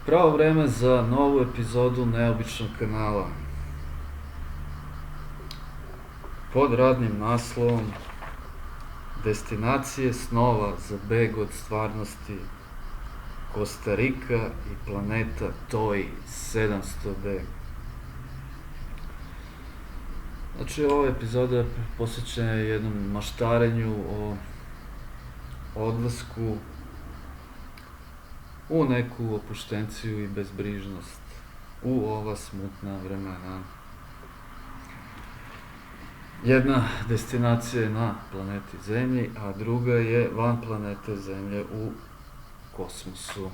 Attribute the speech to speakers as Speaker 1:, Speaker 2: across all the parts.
Speaker 1: Pravo vreme za novu epizodu Neobičnog kanala. Pod radnim naslovom Destinacije snova za beg od stvarnosti, Kostarika i planeta TOI 700D. Znači, ova epizoda je posvećena jednom maštarenju o odlasku u neku opuštenciju i bezbrižnost u ova smutna vremena. Jedna destinacija je na planeti Zemlji, a druga je van planete Zemlje u kosmosu.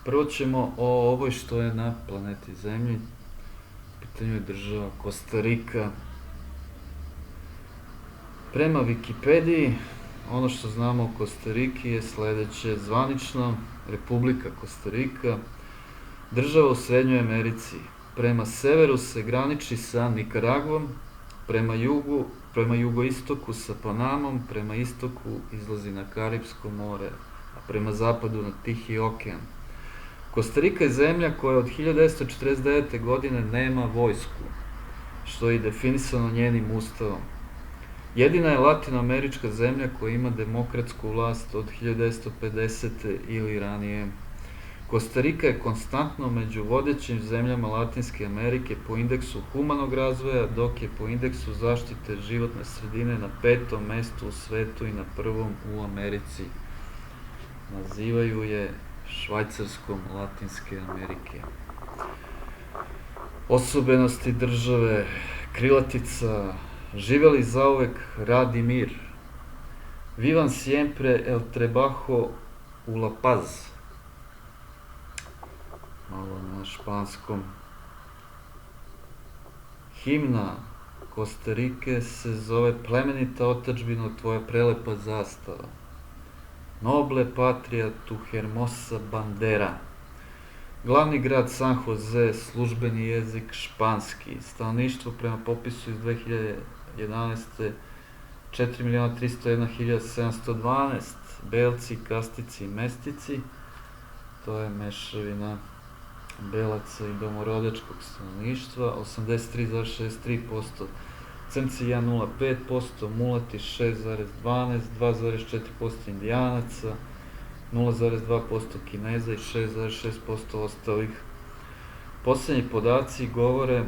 Speaker 1: Prvo ćemo o ovoj što je na planeti Zemlji. U pitanju je država Kostarika. Prema Wikipediji, ono što znamo o Kostariki je sledeće: zvanično Republika Kostarika, država u Srednjoj Americi. Prema severu se graniči sa Nikaragvom, prema jugoistoku sa Panamom, prema istoku izlazi na Karipsko more, a prema zapadu na Tihi okean. Kostarika je zemlja koja od 1949. godine nema vojsku, što je i definisano njenim ustavom. Jedina je latinoamerička zemlja koja ima demokratsku vlast od 1950. ili ranije. Kostarika je konstantno među vodećim zemljama Latinske Amerike po indeksu humanog razvoja, dok je po indeksu zaštite životne sredine na 5. mestu u svetu i na 1. u Americi. Nazivaju je Švajcarskom Latinske Amerike. Osobenosti države: krilatica živeli zauvek rad i mir. Vivan siempre el trabajo u La Paz. Malo na španskom. Himna Kostarike se zove Plemenita otadžbino, tvoja prelepa zastava. Noble patria tu hermosa bandera. Glavni grad San Jose, službeni jezik španski. Stanovništvo prema popisu iz 2011. 4.301.712. Belci, kastici i mestici. To je mešavina belaca i domorodačkog stanovništva. 83,63%. Crnci 1,05%, mulati 6,12%, 2,4% indijanaca, 0,2% Kineza i 6,6% ostalih. Poslednji podaci govore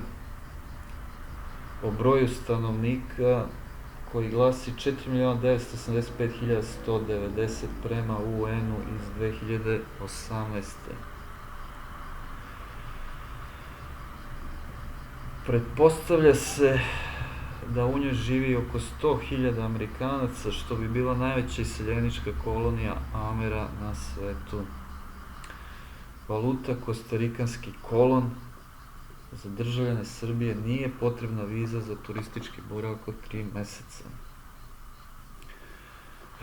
Speaker 1: o broju stanovnika koji glasi 4.985.190 prema UN-u iz 2018. Pretpostavlja se da u njoj živi oko 100.000 Amerikanaca, što bi bila najveća iseljenička kolonija Amera na svetu. Valuta kostarikanski kolon. Za državljane Srbije nije potrebna viza za turistički boravak od 3 meseca.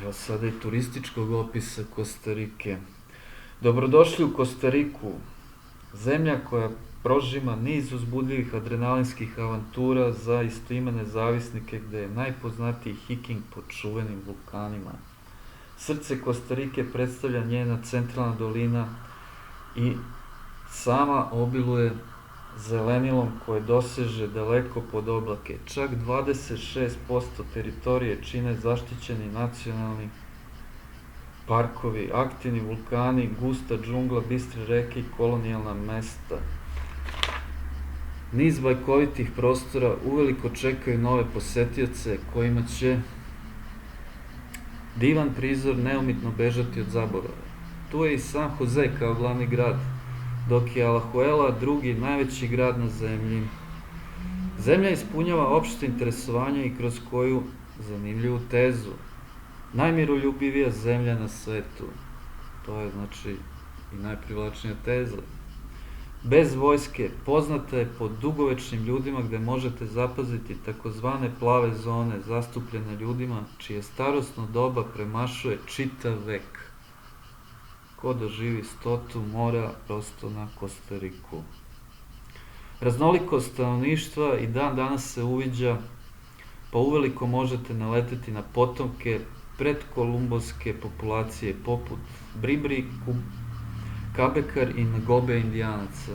Speaker 1: Evo sada i turističkog opisa Kostarike. Dobrodošli u Kostariku, zemlja koja prožima niz uzbudljivih adrenalinskih avantura za istoimene zavisnike, gde je najpoznatiji hiking po čuvenim vulkanima. Srce Kostarike predstavlja njena centralna dolina i sama obiluje zelenilom koje doseže daleko pod oblake. Čak 26% teritorije čine zaštićeni nacionalni parkovi, aktivni vulkani, gusta džungla, bistre reke i kolonijalna mesta. Niz bajkovitih prostora uveliko čekaju nove posetioce kojima će divan prizor neumitno bežati od zaborava. Tu je i San Jose kao glavni grad, dok je Alajuela drugi najveći grad na zemlji. Zemlja ispunjava opšte interesovanje i kroz koju zanimljivu tezu: najmiroljubivija zemlja na svetu. To je znači i najprivlačnija teza. Bez vojske, poznata je po dugovečnim ljudima, gde možete zapaziti takozvane plave zone zastupljene ljudima čije starosno doba premašuje čitav vek. Ko da živi 100 mora prosto na Kostariku. Raznolikost stanovništva i dan danas se uviđa, pa uveliko možete naleteti na potomke predkolumbovske populacije poput Bribri, Kabekar i Ngobe indijanaca.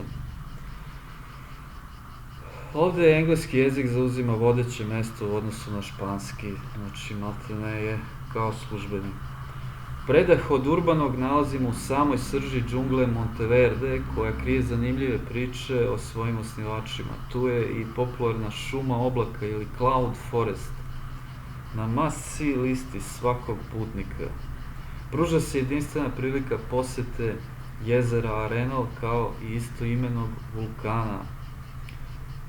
Speaker 1: Ovde engleski jezik zauzima vodeće mesto u odnosu na španski, znači maltene je kao službeni. Predah od urbanog nalazimo u samoj srži džungle Monteverde, koja krije zanimljive priče o svojim osnivačima. Tu je i popularna šuma oblaka ili Cloud Forest, na must-see listi svakog putnika. Pruža se jedinstvena prilika posete jezera Arenal kao i istoimenog vulkana.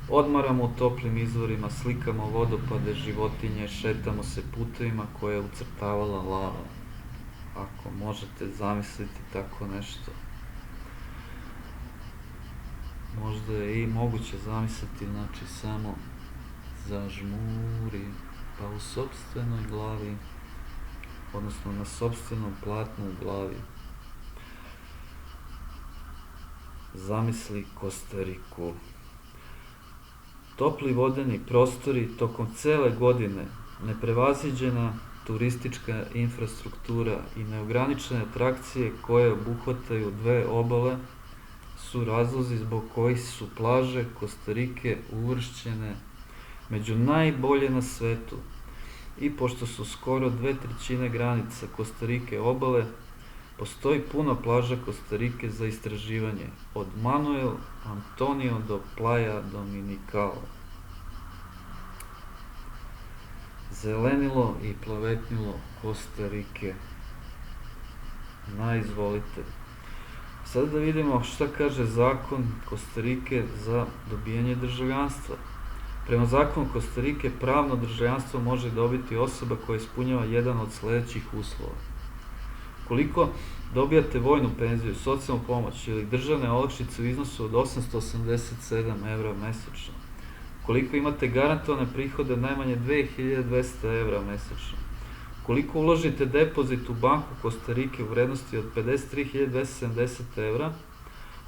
Speaker 1: Odmaramo u toplim izvorima, slikamo vodopade, životinje, šetamo se putevima koje je ucrtavala lava. Ako možete zamisliti tako nešto. Možda je i moguće zamisliti, znači samo zažmuri, pa u sopstvenoj glavi, odnosno na sopstvenom platnu u glavi. Zamisli Kostariku. Topli vodeni prostori tokom cele godine, neprevaziđena turistička infrastruktura i neograničene atrakcije koje obuhvataju dve obale su razlozi zbog kojih su plaže Kostarike uvršćene među najbolje na svetu. I pošto su skoro 2/3 granica Kostarike obale, postoji puno plaža Kostarike za istraživanje, od Manuel Antonio do Playa Dominical. Zelenilo i plavetnilo Kostarike. Izvolite. Sada da vidimo šta kaže zakon Kostarike za dobijanje državljanstva. Prema zakonu Kostarike pravno državljanstvo može dobiti osoba koja ispunjava jedan od sledećih uslova. Koliko dobijate vojnu penziju, socijalnu pomoć ili državne olakšice u iznosu od 887 evra mesečno. Koliko imate garantovane prihode najmanje 2200 evra mesečno. Koliko uložite depozit u banku Kostarike u vrednosti od 53.270 evra,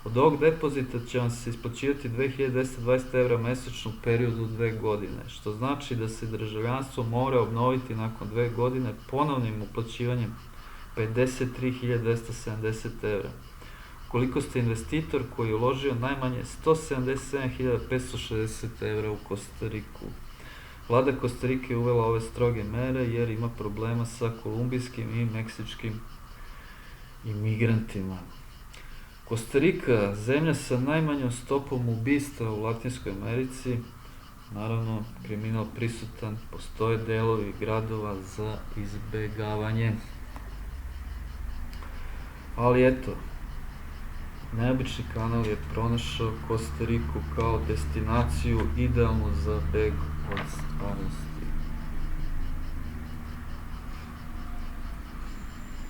Speaker 1: od ovog depozita će vam se isplaćivati 2220 evra mesečno u periodu 2 godine, što znači da se državljanstvo mora obnoviti nakon 2 godine ponovnim uplaćivanjem 53.270 evra. Koliko ste investitor koji je uložio najmanje 177.560 evra u Kostariku. Vlada Kostarike je uvela ove stroge mere jer ima problema sa kolumbijskim i meksičkim imigrantima. Kostarika, zemlja sa najmanjom stopom ubistva u Latinskoj Americi, naravno kriminal prisutan, postoje delovi gradova za izbegavanje. Ali eto, neobični kanal je pronašao Kostariku kao destinaciju idealnu za beg od stvarnosti.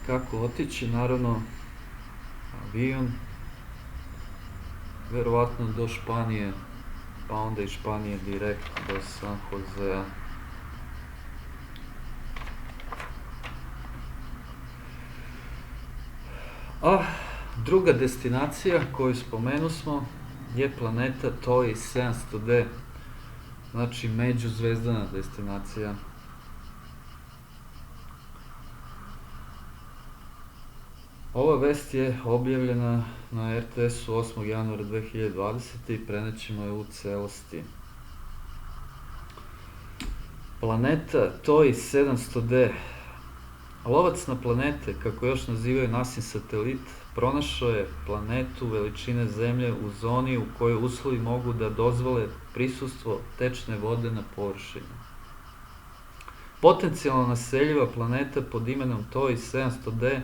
Speaker 1: Kako otići? Naravno, avion, verovatno do Španije, pa onda iz Španije direkt do San Josea. A druga destinacija koju spomenusmo je planeta TOI 700D, znači međuzvezdana destinacija. Ova vest je objavljena na RTS-u 8. januara 2020. i prenećemo je u celosti. Planeta TOI 700D. Lovac na planete, kako još nazivaju NASIN satelit, pronašao je planetu veličine Zemlje u zoni u kojoj uslovi mogu da dozvole prisustvo tečne vode na površini. Potencijalno naseljiva planeta pod imenom TOI 700D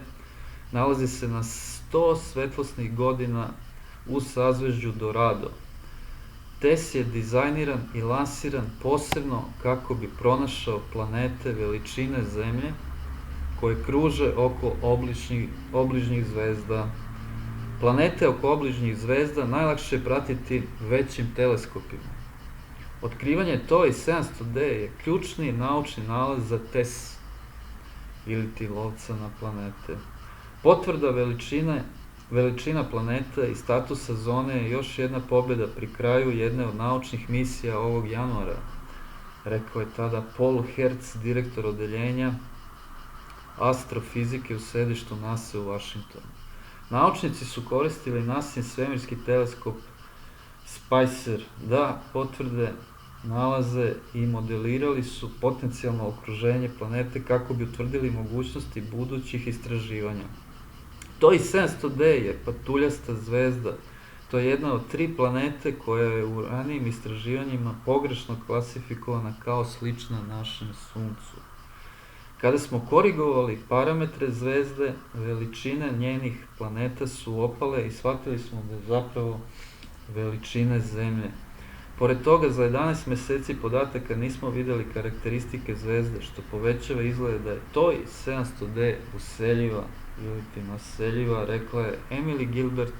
Speaker 1: nalazi se na 100 svetlosnih godina u sazvežđu Dorado. TESS je dizajniran i lansiran posebno kako bi pronašao planete veličine Zemlje koje kruže oko obližnjih zvezda. Planete oko obližnjih zvezda najlakše je pratiti većim teleskopima. Otkrivanje TOI 700D je ključni naučni nalaz za TESS, ili ti lovca na planete. Potvrda veličina planeta i statusa zone je još jedna pobjeda pri kraju jedne od naučnih misija ovog januara, rekao je tada Paul Hertz, direktor odeljenja astrofizike u sedištu NASA u Vašingtonu. Naučnici su koristili NASIN svemirski teleskop Spicer da potvrde nalaze i modelirali su potencijalno okruženje planete kako bi utvrdili mogućnosti budućih istraživanja. TOI 700D je patuljasta zvezda. To je jedna od 3 planete koja je u ranijim istraživanjima pogrešno klasifikovana kao slična našem Suncu. Kada smo korigovali parametre zvezde, veličine njenih planeta su opale i shvatili smo da je zapravo veličine Zemlje. Pored toga, za 11 meseci podataka nismo vidjeli karakteristike zvezde, što povećava izgled da je TOI 700D useljiva ili ti naseljiva, rekla je Emily Gilbert,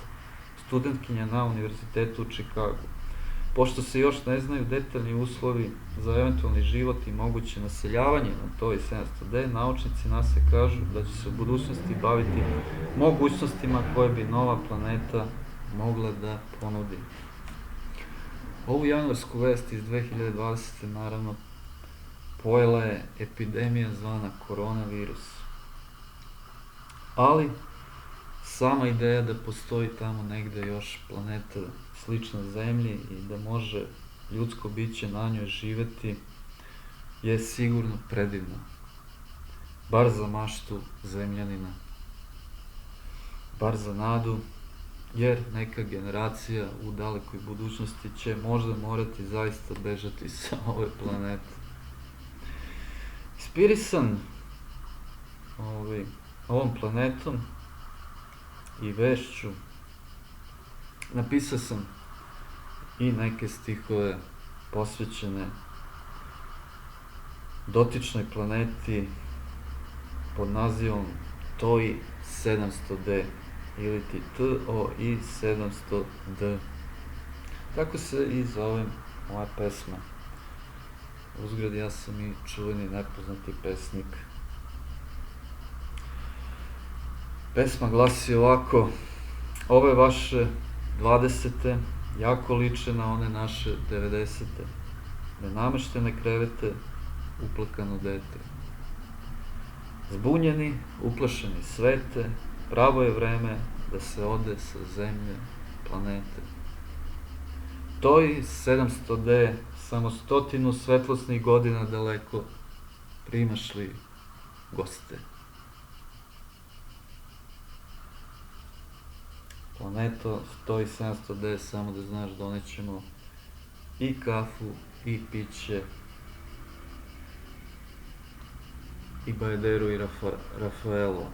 Speaker 1: studentkinja na Univerzitetu u Čikagu. Pošto se još ne znaju detaljni uslovi za eventualni život i moguće naseljavanje na TOI 700D, naučnici NASA kažu da će se u budućnosti baviti mogućnostima koje bi nova planeta mogla da ponudi. Ovu januarsku vest iz 2020. naravno pojela je epidemija zvana koronavirus. Ali sama ideja da postoji tamo negde još planeta slična Zemlji i da može ljudsko biće na njoj živeti je sigurno predivna. Bar za maštu Zemljanina. Bar za nadu, jer neka generacija u dalekoj budućnosti će možda morati zaista bežati sa ove planete. Inspirisan ovom planetom i vešću napisao sam i neke stihove posvećene dotičnoj planeti pod nazivom TOI 700D ili ti TOI 700D. Tako se i zove moja pesma. Uzgled, ja sam i čuveni nepoznati pesnik. Pesma glasi ovako: ove vaše 20. jako liče na one naše 90. Nenameštene krevete, uplakano dete. Zbunjeni, uplašeni svete, pravo je vreme da se ode sa Zemlje, planete. TOI 700D, samo 100 svetlosnih godina daleko, primaš li goste? Planeto TOI 700D, samo da znaš, donećemo i kafu, i piće, i Bajderu, i Rafaelo.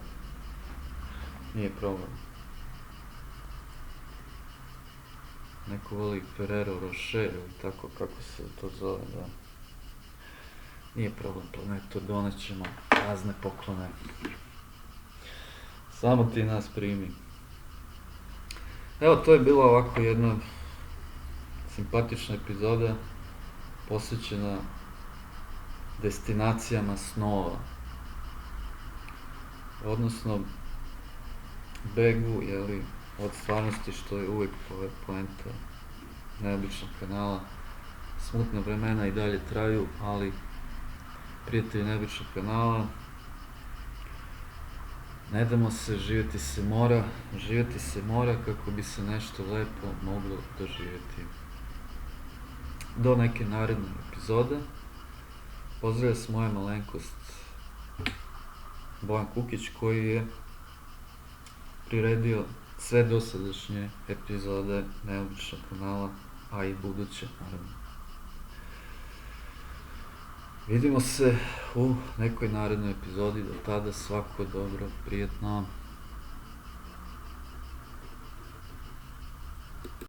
Speaker 1: Nije problem. Neko voli Ferrero Rocher ili tako kako se to zove, da. Nije problem, planeto, donećemo razne poklone. Samo ti nas primi. Evo, to je bila ovako jedna simpatična epizoda posvećena destinacijama snova. Odnosno, begu, od stvarnosti, što je uvek poenta neobičnog kanala. Smutna vremena i dalje traju, ali prijatelji neobičnog kanala, ne damo se, živjeti se mora kako bi se nešto lepo moglo doživjeti. Do neke naredne epizode. Pozdravlja se moja malenkost Bojan Kukić, koji je priredio sve dosadašnje epizode neobičnog kanala, a i buduće, naravno. Vidimo se u nekoj narednoj epizodi, do tada svako dobro, prijetno.